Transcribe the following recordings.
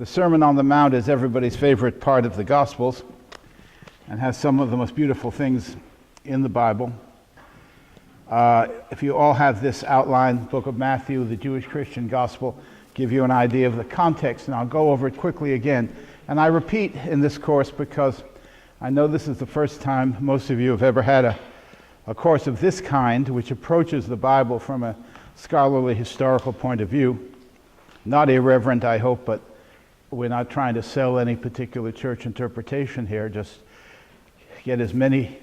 The Sermon on the Mount is everybody's favorite part of the Gospels and has some of the most beautiful things in the Bible. If you all have this outline, Book of Matthew, the Jewish Christian Gospel, give you an idea of the context, and I'll go over it quickly again. And I repeat in this course because I know this is the first time most of you have ever had a course of this kind, which approaches the Bible from a scholarly historical point of view. Not irreverent, I hope, but we're not trying to sell any particular church interpretation here. Just get as many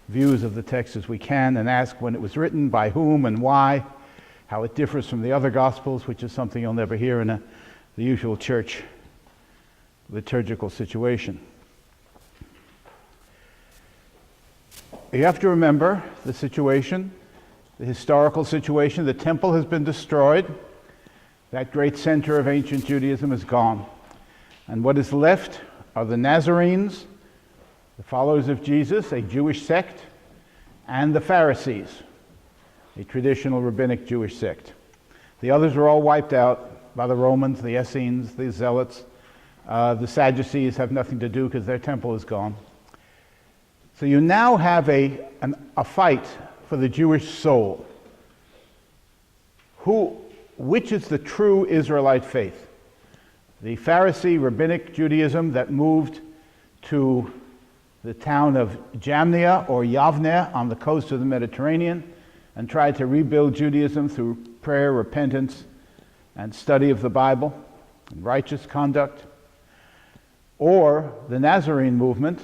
views of the text as we can and ask when it was written, by whom and why, how it differs from the other Gospels, which is something you'll never hear in the usual church liturgical situation. You have to remember the situation, the historical situation. The temple has been destroyed. That great center of ancient Judaism is gone. And what is left are the Nazarenes, the followers of Jesus, a Jewish sect, and the Pharisees, a traditional rabbinic Jewish sect. The others were all wiped out by the Romans, the Essenes, the Zealots. The Sadducees have nothing to do because their temple is gone. So you now have a fight for the Jewish soul. Which is the true Israelite faith? The Pharisee rabbinic Judaism that moved to the town of Jamnia or Yavne on the coast of the Mediterranean and tried to rebuild Judaism through prayer, repentance, and study of the Bible and righteous conduct. Or the Nazarene movement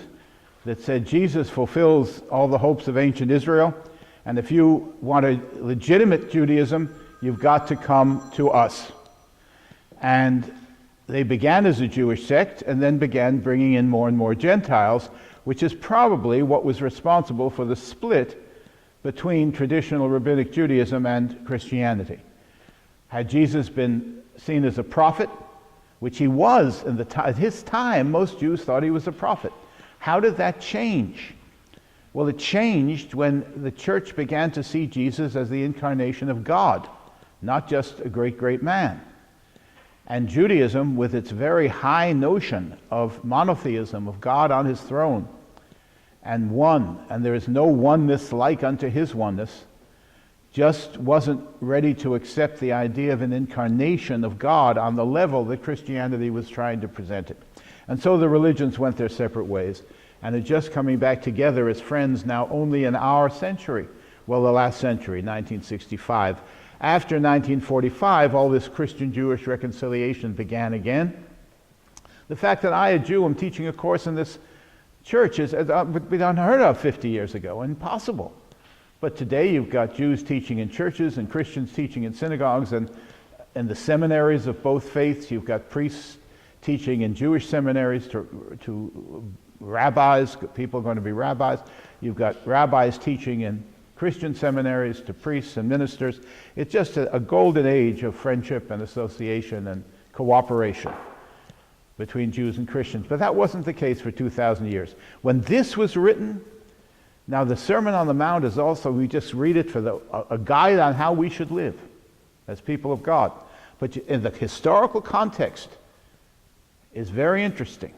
that said Jesus fulfills all the hopes of ancient Israel, and if you want a legitimate Judaism, you've got to come to us. And they began as a Jewish sect and then began bringing in more and more Gentiles, which is probably what was responsible for the split between traditional rabbinic Judaism and Christianity. Had Jesus been seen as a prophet, which he was at his time, most Jews thought he was a prophet. How did that change? Well, it changed when the church began to see Jesus as the incarnation of God, not just a great, great man. And Judaism, with its very high notion of monotheism, of God on his throne, and one, and there is no oneness like unto his oneness, just wasn't ready to accept the idea of an incarnation of God on the level that Christianity was trying to present it. And so the religions went their separate ways, and are just coming back together as friends now only in our century. Well, the last century, 1965. After 1945, all this Christian-Jewish reconciliation began again. The fact that I, a Jew, am teaching a course in this church would be unheard of 50 years ago, impossible. But today you've got Jews teaching in churches and Christians teaching in synagogues and in the seminaries of both faiths. You've got priests teaching in Jewish seminaries to rabbis, people are going to be rabbis. You've got rabbis teaching in Christian seminaries to priests and ministers. It's just a golden age of friendship and association and cooperation between Jews and Christians. But that wasn't the case for 2,000 years. When this was written, now the Sermon on the Mount is also, we just read it for a guide on how we should live as people of God. But in the historical context is very interesting.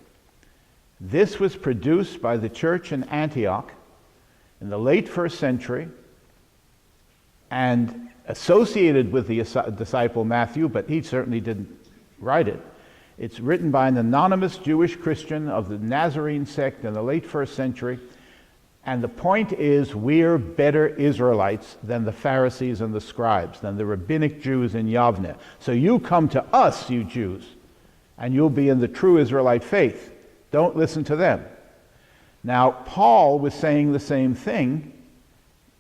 This was produced by the church in Antioch in the late first century and associated with the disciple Matthew, but he certainly didn't write it. It's written by an anonymous Jewish Christian of the Nazarene sect in the late first century. And the point is, we're better Israelites than the Pharisees and the scribes, than the rabbinic Jews in Yavne. So you come to us, you Jews, and you'll be in the true Israelite faith. Don't listen to them. Now, Paul was saying the same thing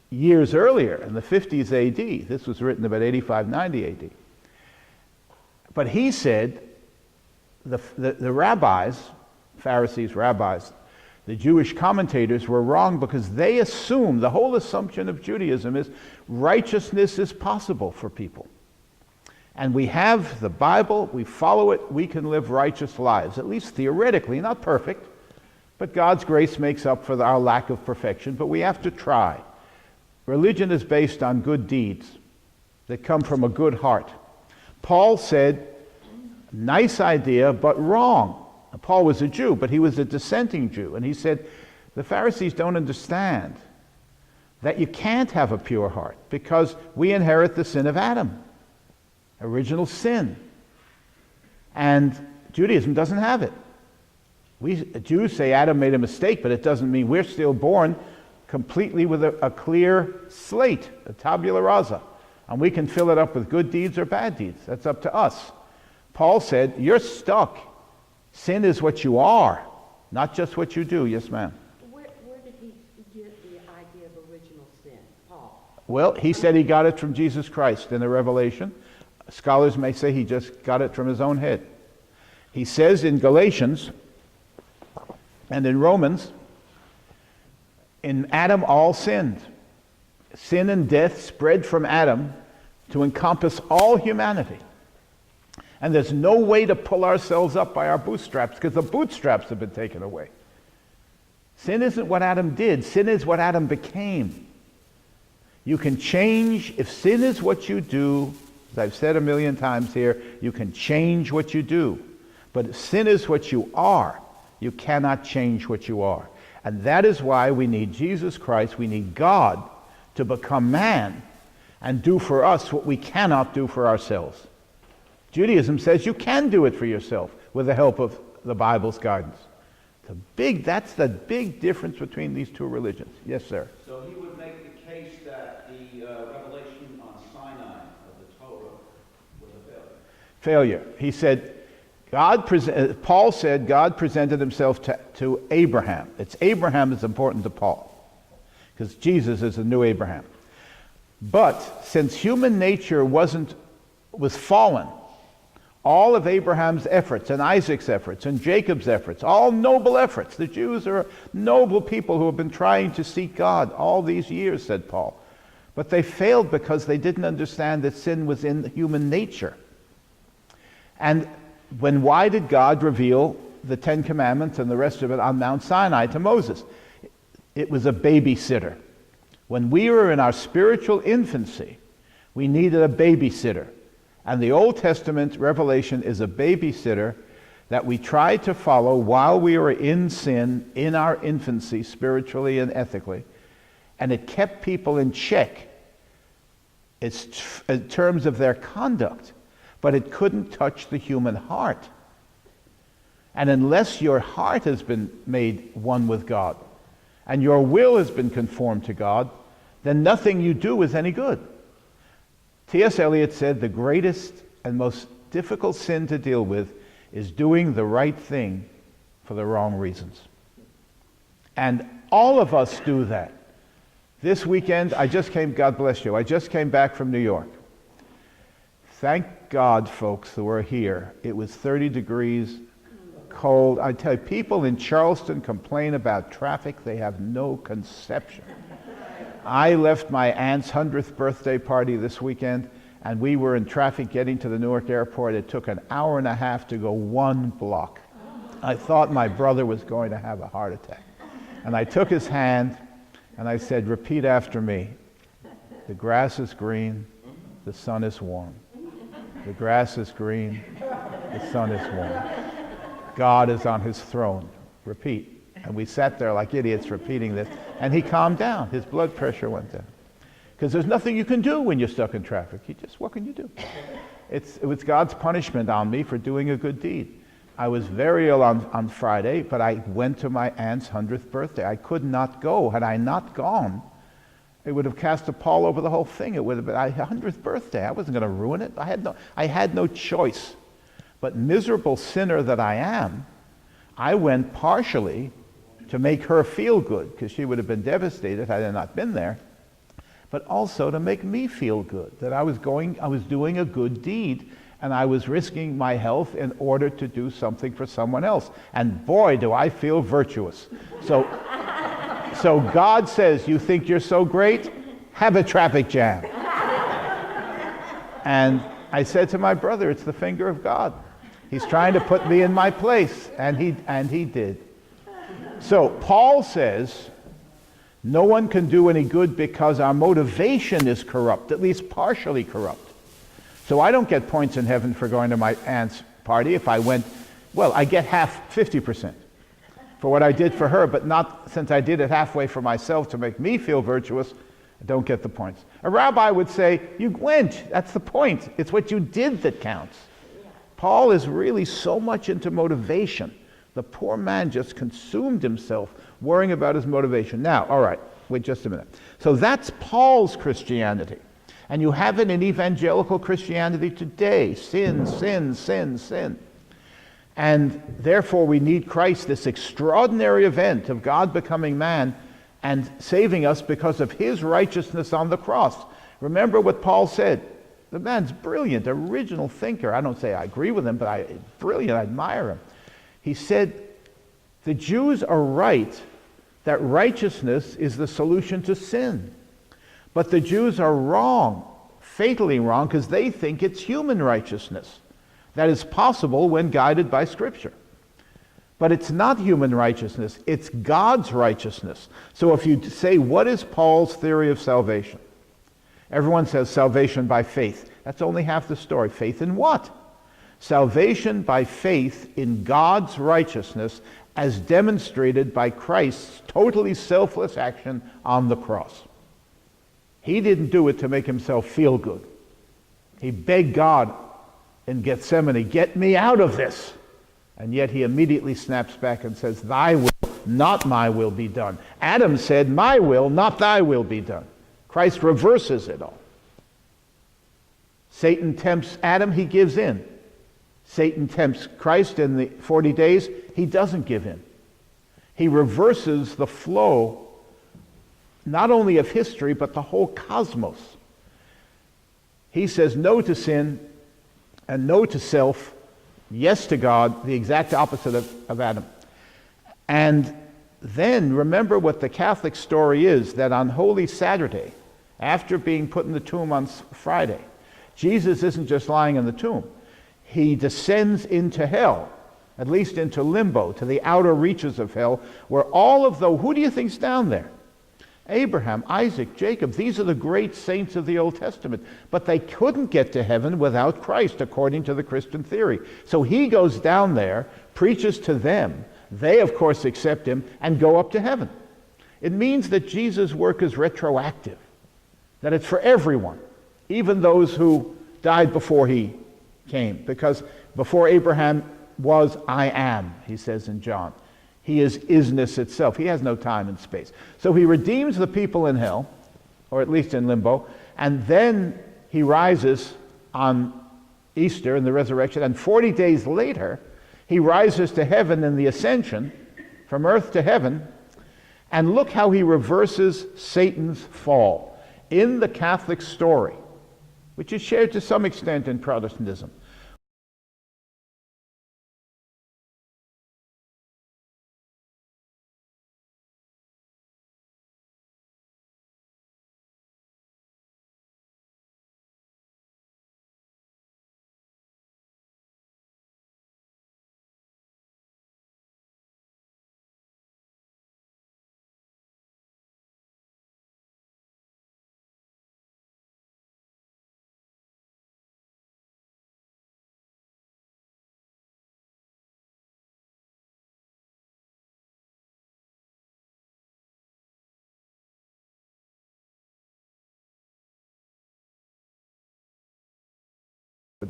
years earlier, in the 50s AD. This was written about 85, 90 AD. But he said, the rabbis, Pharisees, rabbis, the Jewish commentators were wrong because they assume, the whole assumption of Judaism is righteousness is possible for people. And we have the Bible, we follow it, we can live righteous lives, at least theoretically, not perfect, but God's grace makes up for our lack of perfection, but we have to try. Religion is based on good deeds that come from a good heart. Paul said, Nice idea, but wrong. Paul was a Jew, but he was a dissenting Jew. And he said, the Pharisees don't understand that you can't have a pure heart because we inherit the sin of Adam, original sin. And Judaism doesn't have it. We Jews say Adam made a mistake, but it doesn't mean we're still born completely with a clear slate, a tabula rasa. And we can fill it up with good deeds or bad deeds. That's up to us. Paul said, you're stuck. Sin is what you are, not just what you do. Yes, ma'am. Where did he get the idea of original sin, Paul? Well, he said he got it from Jesus Christ in the Revelation. Scholars may say he just got it from his own head. He says in Galatians and in Romans, in Adam all sinned. Sin and death spread from Adam to encompass all humanity. And there's no way to pull ourselves up by our bootstraps because the bootstraps have been taken away. Sin isn't what Adam did. Sin is what Adam became. You can change. If sin is what you do, as I've said a million times here, you can change what you do. But if sin is what you are, you cannot change what you are. And that is why we need Jesus Christ. We need God to become man and do for us what we cannot do for ourselves. Judaism says you can do it for yourself with the help of the Bible's guidance. That's the big difference between these two religions. Yes, sir. So he would make the case that the revelation on Sinai of the Torah was a failure. Failure. He said, Paul said God presented himself to Abraham. It's Abraham that's important to Paul because Jesus is the new Abraham. But since human nature was fallen, all of Abraham's efforts and Isaac's efforts and Jacob's efforts, all noble efforts. The Jews are noble people who have been trying to seek God all these years, said Paul. But they failed because they didn't understand that sin was in human nature. And why did God reveal the Ten Commandments and the rest of it on Mount Sinai to Moses? It was a babysitter. When we were in our spiritual infancy, we needed a babysitter. And the Old Testament revelation is a babysitter that we tried to follow while we were in sin, in our infancy, spiritually and ethically. And it kept people in check in terms of their conduct. But it couldn't touch the human heart. And unless your heart has been made one with God, and your will has been conformed to God, then nothing you do is any good. T.S. Eliot said the greatest and most difficult sin to deal with is doing the right thing for the wrong reasons. And all of us do that. This weekend, God bless you, I just came back from New York. Thank God, folks, that we're here. It was 30 degrees, cold. I tell you, people in Charleston complain about traffic. They have no conception. I left my aunt's 100th birthday party this weekend, and we were in traffic getting to the Newark airport. It took an hour and a half to go 1 block. I thought my brother was going to have a heart attack. And I took his hand, and I said, repeat after me. The grass is green, the sun is warm. The grass is green, the sun is warm. God is on his throne. Repeat. And we sat there like idiots repeating this. And he calmed down. His blood pressure went down. Because there's nothing you can do when you're stuck in traffic. What can you do? It was God's punishment on me for doing a good deed. I was very ill on Friday, but I went to my aunt's 100th birthday. I could not go. Had I not gone, it would have cast a pall over the whole thing. It would have been my 100th birthday. I wasn't going to ruin it. I had no choice. But miserable sinner that I am, I went partially to make her feel good, because she would have been devastated had I not been there, but also to make me feel good, that I was doing a good deed, and I was risking my health in order to do something for someone else. And boy, do I feel virtuous. So God says, you think you're so great? Have a traffic jam. And I said to my brother, it's the finger of God. He's trying to put me in my place, and he did. So Paul says, no one can do any good because our motivation is corrupt, at least partially corrupt. So I don't get points in heaven for going to my aunt's party if I went, well, I get half, 50% for what I did for her, but not since I did it halfway for myself to make me feel virtuous, I don't get the points. A rabbi would say, you went, that's the point. It's what you did that counts. Paul is really so much into motivation. The poor man just consumed himself worrying about his motivation. Now, all right, wait just a minute. So that's Paul's Christianity. And you have it in evangelical Christianity today. Sin, sin, sin, sin. And therefore we need Christ, this extraordinary event of God becoming man and saving us because of his righteousness on the cross. Remember what Paul said. The man's brilliant, original thinker. I don't say I agree with him, but brilliant, I admire him. He said, the Jews are right that righteousness is the solution to sin. But the Jews are wrong, fatally wrong, because they think it's human righteousness that is possible when guided by Scripture. But it's not human righteousness, it's God's righteousness. So if you say, what is Paul's theory of salvation? Everyone says salvation by faith. That's only half the story. Faith in what? Salvation by faith in God's righteousness as demonstrated by Christ's totally selfless action on the cross. He didn't do it to make himself feel good. He begged God in Gethsemane, get me out of this. And yet he immediately snaps back and says, thy will, not my will be done. Adam said, my will, not thy will be done. Christ reverses it all. Satan tempts Adam, he gives in. Satan tempts Christ in the 40 days, he doesn't give in. He reverses the flow, not only of history, but the whole cosmos. He says no to sin and no to self, yes to God, the exact opposite of Adam. And then remember what the Catholic story is, that on Holy Saturday, after being put in the tomb on Friday, Jesus isn't just lying in the tomb. He descends into hell, at least into limbo, to the outer reaches of hell, where all of who do you think's down there? Abraham, Isaac, Jacob, these are the great saints of the Old Testament. But they couldn't get to heaven without Christ, according to the Christian theory. So he goes down there, preaches to them. They, of course, accept him and go up to heaven. It means that Jesus' work is retroactive, that it's for everyone, even those who died before he came. Because before Abraham was, I am, he says in John. He is isness itself. He has no time and space. So he redeems the people in hell, or at least in limbo, and then he rises on Easter in the resurrection, and 40 days later, he rises to heaven in the ascension, from earth to heaven, and look how he reverses Satan's fall. In the Catholic story, which is shared to some extent in Protestantism,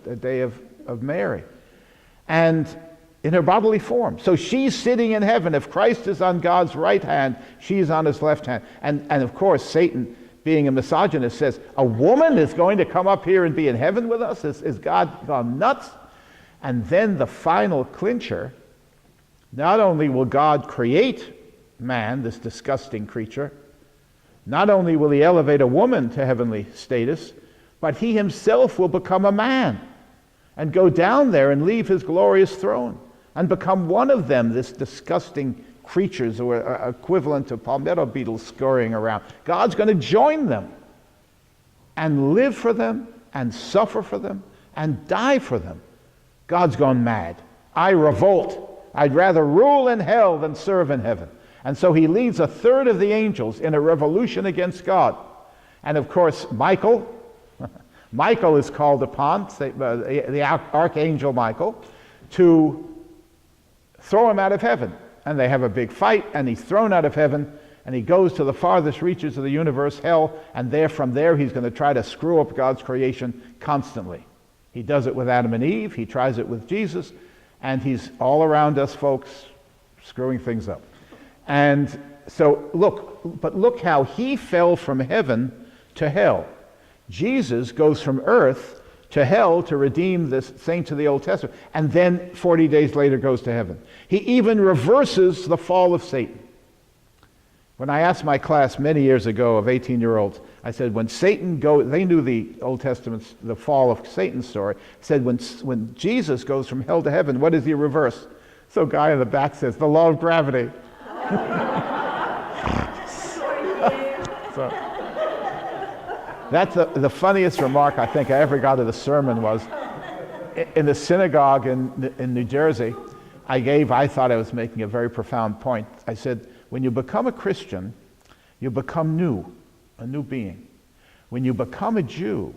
the day of Mary, and in her bodily form. So she's sitting in heaven. If Christ is on God's right hand, she's on his left hand. And of course, Satan, being a misogynist, says, a woman is going to come up here and be in heaven with us? Is God gone nuts? And then the final clincher, not only will God create man, this disgusting creature, not only will he elevate a woman to heavenly status, but he himself will become a man and go down there and leave his glorious throne and become one of them, this disgusting creatures or equivalent to palmetto beetles scurrying around. God's going to join them and live for them and suffer for them and die for them. God's gone mad. I revolt. I'd rather rule in hell than serve in heaven. And so he leads a third of the angels in a revolution against God. And of course, Michael is called upon, the archangel Michael, to throw him out of heaven. And they have a big fight, and he's thrown out of heaven, and he goes to the farthest reaches of the universe, hell, and from there he's going to try to screw up God's creation constantly. He does it with Adam and Eve, he tries it with Jesus, and he's all around us, folks, screwing things up. And so look how he fell from heaven to hell. Jesus goes from earth to hell to redeem the saints of the Old Testament, and then 40 days later goes to heaven. He even reverses the fall of Satan. When I asked my class many years ago of 18-year-olds, I said, when Satan goes, they knew the Old Testament's, the fall of Satan's story, said when Jesus goes from hell to heaven, what does he reverse? So a guy in the back says, the law of gravity. So, that's the funniest remark I think I ever got at a sermon was, in the synagogue in New Jersey, I thought I was making a very profound point. I said, when you become a Christian, you become new, a new being. When you become a Jew,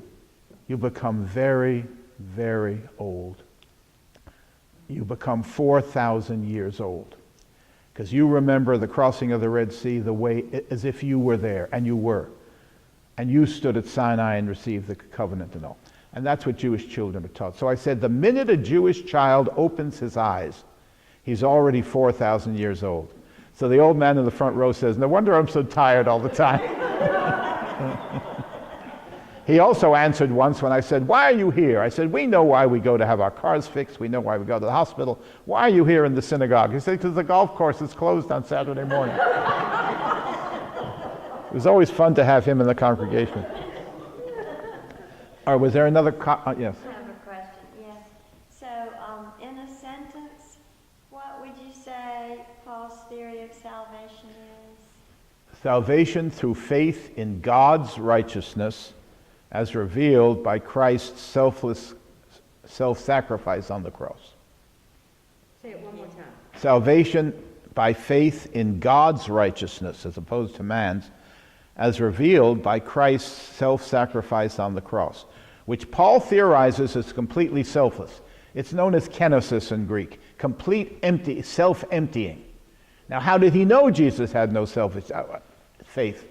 you become very, very old. You become 4,000 years old. Because you remember the crossing of the Red Sea the way, as if you were there, and you were. And you stood at Sinai and received the covenant and all. And that's what Jewish children are taught. So I said, the minute a Jewish child opens his eyes, he's already 4,000 years old. So the old man in the front row says, no wonder I'm so tired all the time. He also answered once when I said, why are you here? I said, we know why we go to have our cars fixed. We know why we go to the hospital. Why are you here in the synagogue? He said, because the golf course is closed on Saturday morning. It was always fun to have him in the congregation. Or was there another? Yes. I have a question. Yes. So, in a sentence, what would you say Paul's theory of salvation is? Salvation through faith in God's righteousness as revealed by Christ's selfless self-sacrifice on the cross. Say it one more time. Salvation by faith in God's righteousness as opposed to man's, as revealed by Christ's self-sacrifice on the cross, which Paul theorizes is completely selfless. It's known as kenosis in Greek, complete self-emptying. Now, how did he know Jesus had no selfish faith?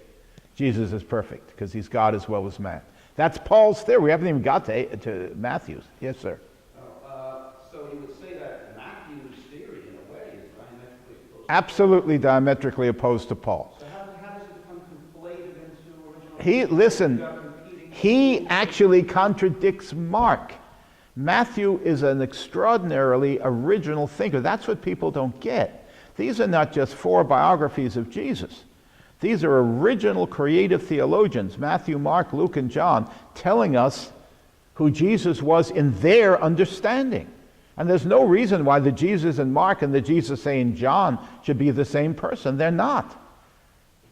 Jesus is perfect because he's God as well as man. That's Paul's theory. We haven't even got to Matthew's. Yes, sir. So you would say that Matthew's theory, in a way, is diametrically opposed. Absolutely diametrically opposed to Paul. So how does it become conflated into original? He actually contradicts Mark. Matthew is an extraordinarily original thinker. That's what people don't get. These are not just 4 biographies of Jesus. These are original creative theologians, Matthew, Mark, Luke, and John, telling us who Jesus was in their understanding. And there's no reason why the Jesus in Mark and the Jesus, say, in John should be the same person. They're not.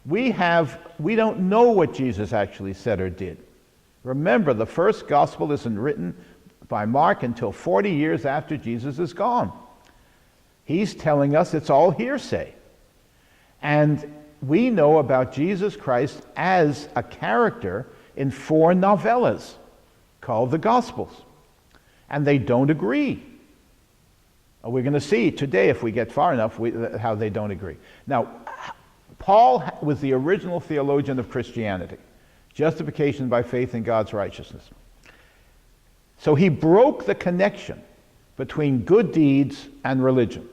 We don't know what Jesus actually said or did. Remember, the first gospel isn't written by Mark until 40 years after Jesus is gone. He's telling us it's all hearsay. And we know about Jesus Christ as a character in 4 novellas called the Gospels. And they don't agree. We're going to see today, if we get far enough, how they don't agree. Now, Paul was the original theologian of Christianity. Justification by faith in God's righteousness. So he broke the connection between good deeds and religion.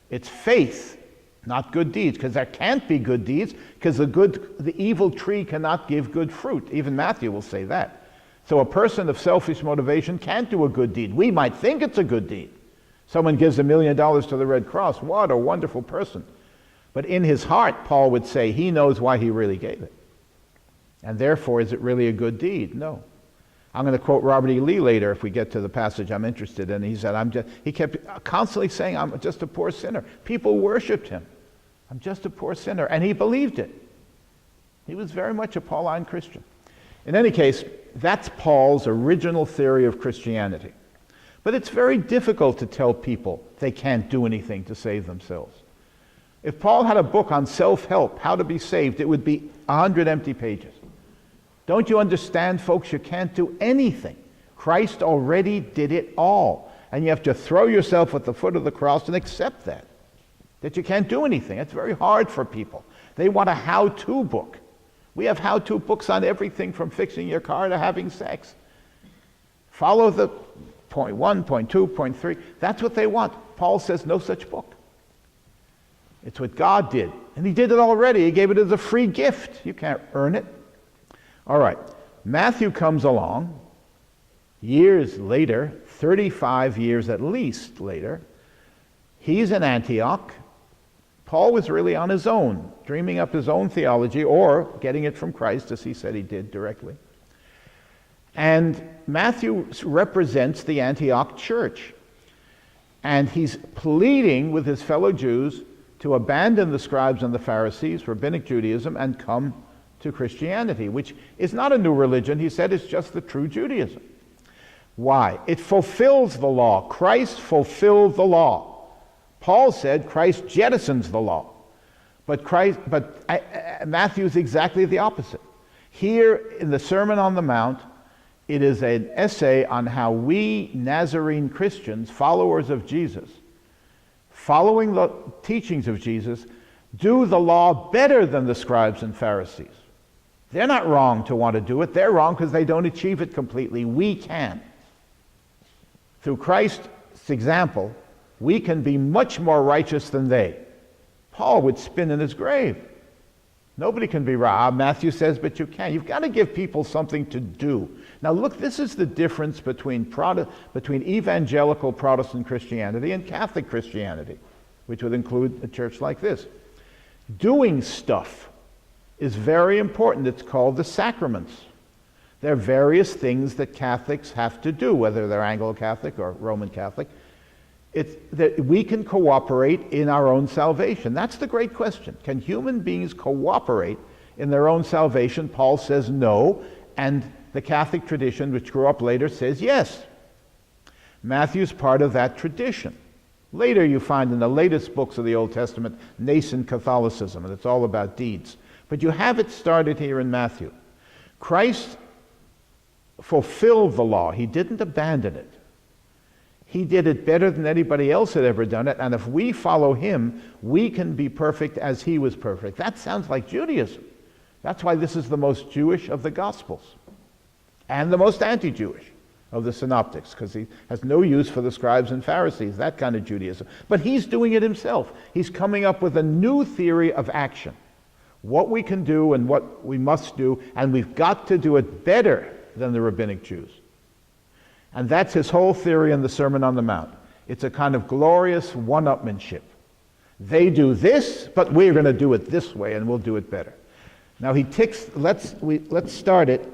It's faith, not good deeds, because there can't be good deeds, because the evil tree cannot give good fruit. Even Matthew will say that. So a person of selfish motivation can't do a good deed. We might think it's a good deed. Someone gives $1 million to the Red Cross. What a wonderful person. But in his heart, Paul would say, he knows why he really gave it. And therefore, is it really a good deed? No. I'm going to quote Robert E. Lee later if we get to the passage I'm interested in. He said, he kept constantly saying, I'm just a poor sinner. People worshipped him. I'm just a poor sinner. And he believed it. He was very much a Pauline Christian. In any case, that's Paul's original theory of Christianity. But it's very difficult to tell people they can't do anything to save themselves. If Paul had a book on self-help, how to be saved, it would be 100 empty pages. Don't you understand, folks? You can't do anything. Christ already did it all. And you have to throw yourself at the foot of the cross and accept that you can't do anything. It's very hard for people. They want a how-to book. We have how-to books on everything from fixing your car to having sex. Follow the point 1, point 2, point 3. That's what they want. Paul says no such book. It's what God did. And he did it already. He gave it as a free gift. You can't earn it. All right. Matthew comes along years later, 35 years at least later. He's in Antioch. Paul was really on his own, dreaming up his own theology or getting it from Christ, as he said he did directly. And Matthew represents the Antioch church. And he's pleading with his fellow Jews to abandon the scribes and the Pharisees, rabbinic Judaism, and come to Christianity, which is not a new religion. He said it's just the true Judaism. Why? It fulfills the law. Christ fulfilled the law. Paul said Christ jettisons the law. But Matthew's exactly the opposite. Here in the Sermon on the Mount, it is an essay on how we Nazarene Christians, followers of Jesus, following the teachings of Jesus, do the law better than the scribes and Pharisees. They're not wrong to want to do it. They're wrong because they don't achieve it completely. We can. Through Christ's example, we can be much more righteous than they. Paul would spin in his grave. Nobody can be right. Matthew says, but you can. You've got to give people something to do. Now look, this is the difference between evangelical Protestant Christianity and Catholic Christianity, which would include a church like this. Doing stuff is very important. It's called the sacraments. There are various things that Catholics have to do, whether they're Anglo-Catholic or Roman Catholic. It's that we can cooperate in our own salvation. That's the great question. Can human beings cooperate in their own salvation? Paul says no, and the Catholic tradition, which grew up later, says yes. Matthew's part of that tradition. Later you find in the latest books of the Old Testament nascent Catholicism, and it's all about deeds. But you have it started here in Matthew. Christ fulfilled the law. He didn't abandon it. He did it better than anybody else had ever done it, and if we follow him, we can be perfect as he was perfect. That sounds like Judaism. That's why this is the most Jewish of the Gospels, and the most anti-Jewish of the Synoptics, because he has no use for the scribes and Pharisees, that kind of Judaism. But he's doing it himself. He's coming up with a new theory of action, what we can do and what we must do, and we've got to do it better than the rabbinic Jews. And that's his whole theory in the Sermon on the Mount. It's a kind of glorious one-upmanship. They do this, but we're going to do it this way, and we'll do it better. Now let's start it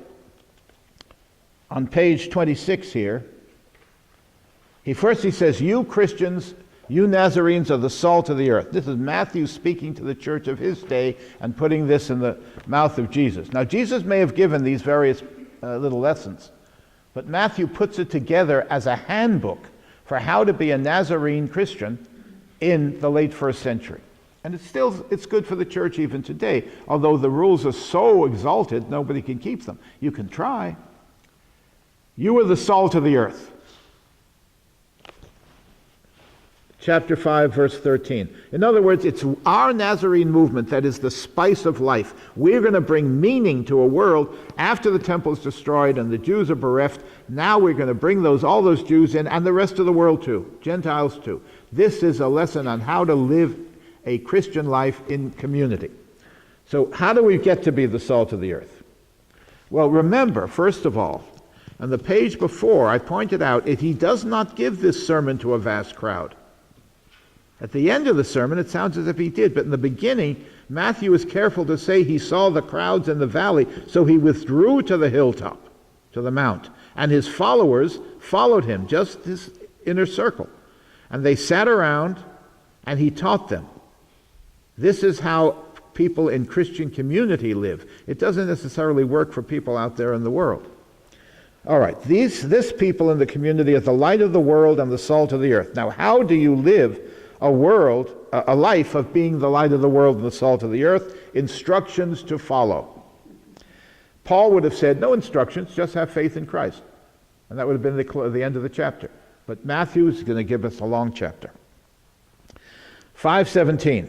on page 26 here. He says, you Christians, you Nazarenes are the salt of the earth. This is Matthew speaking to the church of his day and putting this in the mouth of Jesus. Now Jesus may have given these various little lessons, but Matthew puts it together as a handbook for how to be a Nazarene Christian in the late first century. And it's good for the church even today, although the rules are so exalted, nobody can keep them. You can try. You are the salt of the earth. Chapter 5, verse 13. In other words, it's our Nazarene movement that is the spice of life. We're going to bring meaning to a world after the temple is destroyed and the Jews are bereft. Now we're going to bring all those Jews in, and the rest of the world too, Gentiles too. This is a lesson on how to live a Christian life in community. So how do we get to be the salt of the earth? Well, remember, first of all, on the page before, I pointed out, he does not give this sermon to a vast crowd. At the end of the sermon, it sounds as if he did, but in the beginning, Matthew is careful to say he saw the crowds in the valley, so he withdrew to the hilltop, to the mount, and his followers followed him, just his inner circle. And they sat around, and he taught them. This is how people in Christian community live. It doesn't necessarily work for people out there in the world. All right, this people in the community are the light of the world and the salt of the earth. Now, how do you live a life of being the light of the world and the salt of the earth? Instructions to follow. Paul would have said, no instructions, just have faith in Christ. And that would have been the end of the chapter. But Matthew is going to give us a long chapter. 5:17.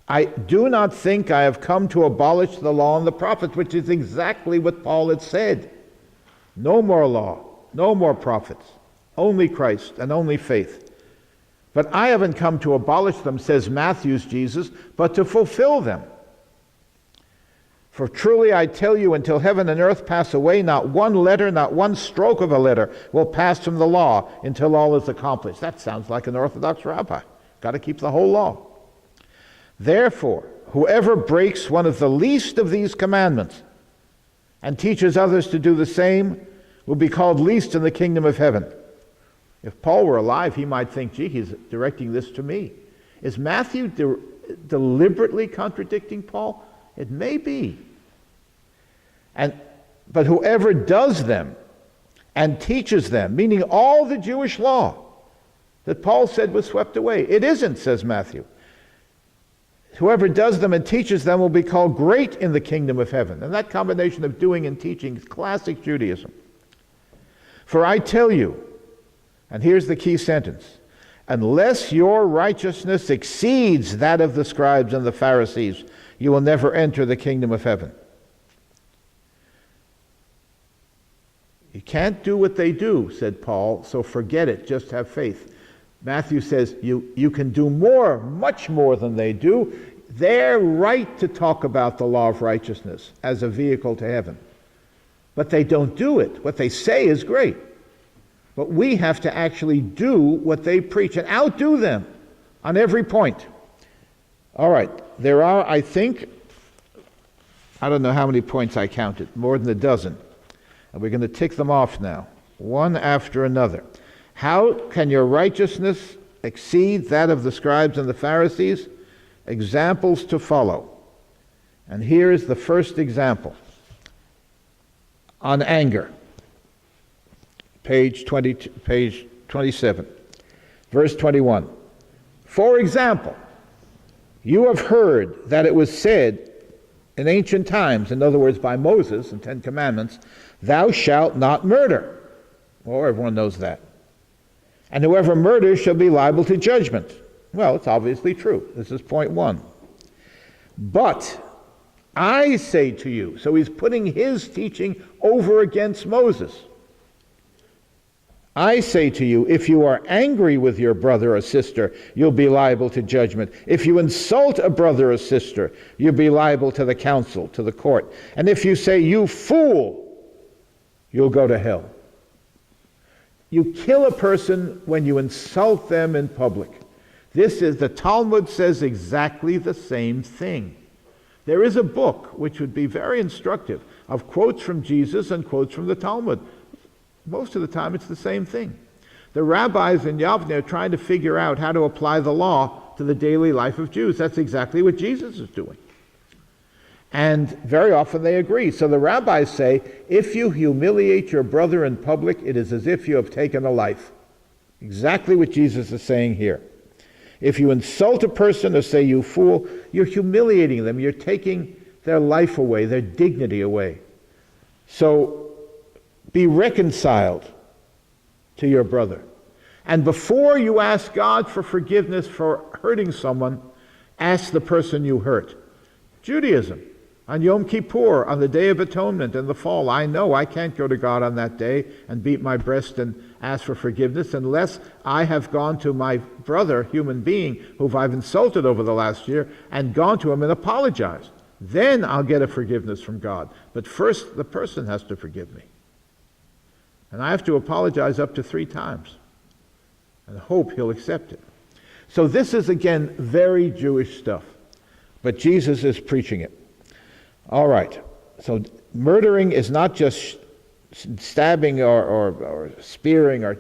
I do not think I have come to abolish the law and the prophets, which is exactly what Paul had said. No more law, no more prophets, only Christ and only faith. But I haven't come to abolish them, says Matthew's Jesus, but to fulfill them. For truly I tell you, until heaven and earth pass away, not one letter, not one stroke of a letter will pass from the law until all is accomplished. That sounds like an Orthodox rabbi. Got to keep the whole law. Therefore, whoever breaks one of the least of these commandments and teaches others to do the same will be called least in the kingdom of heaven. If Paul were alive, he might think, gee, he's directing this to me. Is Matthew deliberately contradicting Paul? It may be. But whoever does them and teaches them, meaning all the Jewish law that Paul said was swept away, it isn't, says Matthew. Whoever does them and teaches them will be called great in the kingdom of heaven. And that combination of doing and teaching is classic Judaism. For I tell you, and here's the key sentence, unless your righteousness exceeds that of the scribes and the Pharisees, you will never enter the kingdom of heaven. You can't do what they do, said Paul, so forget it, just have faith. Matthew says you can do more, much more than they do. They're right to talk about the law of righteousness as a vehicle to heaven. But they don't do it. What they say is great. But we have to actually do what they preach and outdo them on every point. All right, there are, I think, I don't know how many points I counted, more than a dozen. And we're going to tick them off now, one after another. How can your righteousness exceed that of the scribes and the Pharisees? Examples to follow. And here is the first example. On anger. Page 27. Verse 21. For example, you have heard that it was said in ancient times, in other words, by Moses and 10 Commandments, thou shalt not murder. Well, everyone knows that. And whoever murders shall be liable to judgment. Well, it's obviously true. This is point one. But I say to you, so he's putting his teaching over against Moses. I say to you, if you are angry with your brother or sister, you'll be liable to judgment. If you insult a brother or sister, you'll be liable to the council, to the court. And if you say, you fool, you'll go to hell. You kill a person when you insult them in public. The Talmud says exactly the same thing. There is a book which would be very instructive of quotes from Jesus and quotes from the Talmud. Most of the time it's the same thing. The rabbis in Yavne are trying to figure out how to apply the law to the daily life of Jews. That's exactly what Jesus is doing. And very often they agree. So the rabbis say, if you humiliate your brother in public, it is as if you have taken a life. Exactly what Jesus is saying here. If you insult a person or say you fool, you're humiliating them. You're taking their life away, their dignity away. So be reconciled to your brother. And before you ask God for forgiveness for hurting someone, ask the person you hurt. Judaism. On Yom Kippur, on the Day of Atonement in the fall, I know I can't go to God on that day and beat my breast and ask for forgiveness unless I have gone to my brother, human being, who I've insulted over the last year, and gone to him and apologized. Then I'll get a forgiveness from God. But first, the person has to forgive me. And I have to apologize up to 3 times and hope he'll accept it. So this is, again, very Jewish stuff. But Jesus is preaching it. All right, so murdering is not just stabbing or spearing or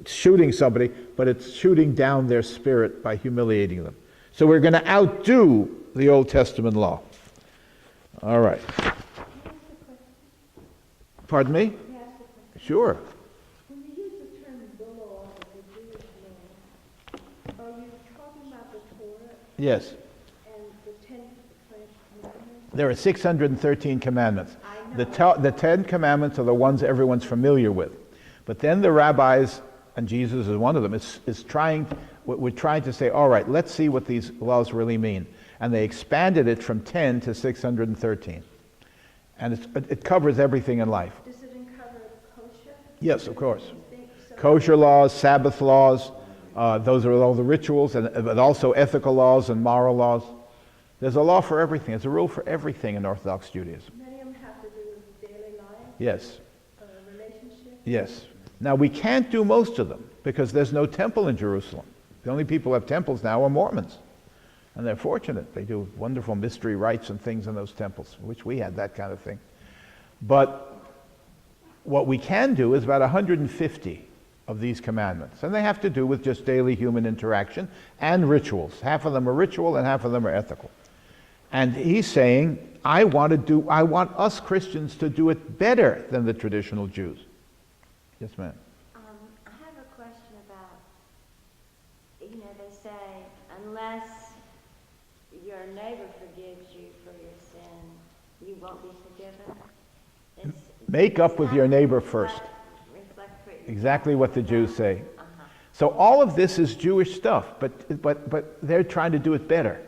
shooting somebody, but it's shooting down their spirit by humiliating them. So we're going to outdo the Old Testament law. All right. Pardon me? Sure. When you use the term the law of the Jewish law, are you talking about the Torah Yes. and the 10 Commandments? There are 613 commandments. I know. The 10 commandments are the ones everyone's familiar with. But then the rabbis, and Jesus is one of them, we're trying to say, all right, let's see what these laws really mean. And they expanded it from 10 to 613. And it covers everything in life. Does it cover kosher? Yes, of course. You think so? Kosher laws, Sabbath laws, those are all the rituals, but also ethical laws and moral laws. There's a law for everything. There's a rule for everything in Orthodox Judaism. Many of them have to do with daily life, Yes, relationships. yes. Now, we can't do most of them because there's no temple in Jerusalem. The only people who have temples now are Mormons. And they're fortunate. They do wonderful mystery rites and things in those temples. Wish we had that kind of thing. But what we can do is about 150 of these commandments. And they have to do with just daily human interaction and rituals. Half of them are ritual and half of them are ethical. And he's saying, I want us Christians to do it better than the traditional Jews. Yes, ma'am. I have a question about, they say, unless your neighbor forgives you for your sin, you won't be forgiven. Make up with your neighbor first. Reflect what Exactly what the Jews say. So all of this is Jewish stuff, but they're trying to do it better.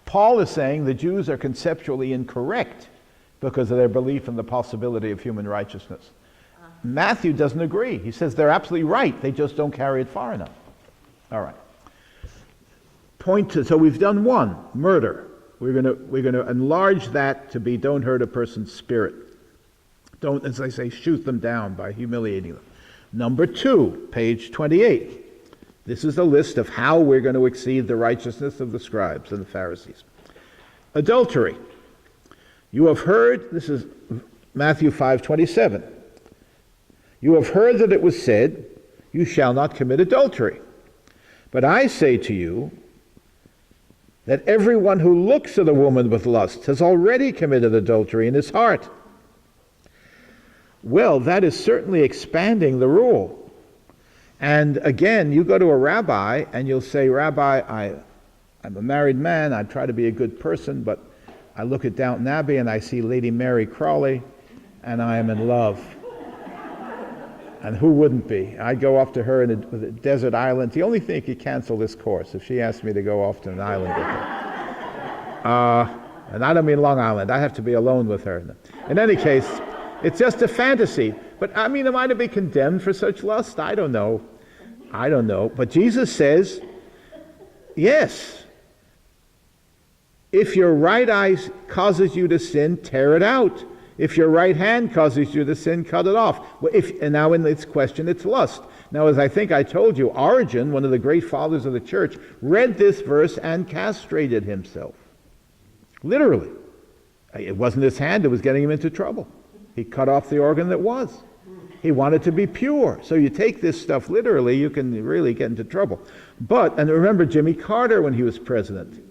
Paul is saying the Jews are conceptually incorrect because of their belief in the possibility of human righteousness. Matthew doesn't agree. He says they're absolutely right, they just don't carry it far enough. All right. So we've done one, murder. We're going to enlarge that to be don't hurt a person's spirit. Don't, as they say, shoot them down by humiliating them. Number 2, page 28. This is a list of how we're going to exceed the righteousness of the scribes and the Pharisees. Adultery. You have heard, this is Matthew 5:27. You have heard that it was said, you shall not commit adultery. But I say to you that everyone who looks at a woman with lust has already committed adultery in his heart. Well, that is certainly expanding the rule. And again, you go to a rabbi and you'll say, Rabbi, I'm a married man, I try to be a good person, but I look at Downton Abbey and I see Lady Mary Crawley and I am in love. And who wouldn't be? I'd go off to her in a desert island. The only thing that could cancel this course if she asked me to go off to an island with her. And I don't mean Long Island. I have to be alone with her. In any case, it's just a fantasy. But I mean, am I to be condemned for such lust? I don't know. But Jesus says, yes. If your right eye causes you to sin, tear it out. If your right hand causes you to sin, cut it off. And now in this question, it's lust. Now, as I think I told you, Origen, one of the great fathers of the church, read this verse and castrated himself. Literally. It wasn't his hand that was getting him into trouble. He cut off the organ that was. He wanted to be pure. So you take this stuff literally, you can really get into trouble. And remember Jimmy Carter when he was president.